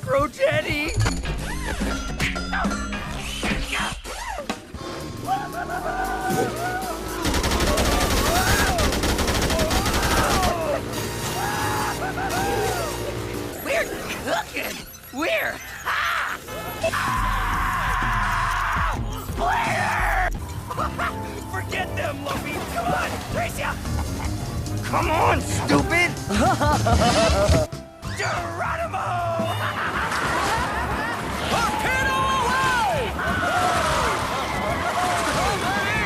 cockroach, Eddie! We're cooking! We're hot! Forget them, Luffy! Come on, race ya! Come on, stupid!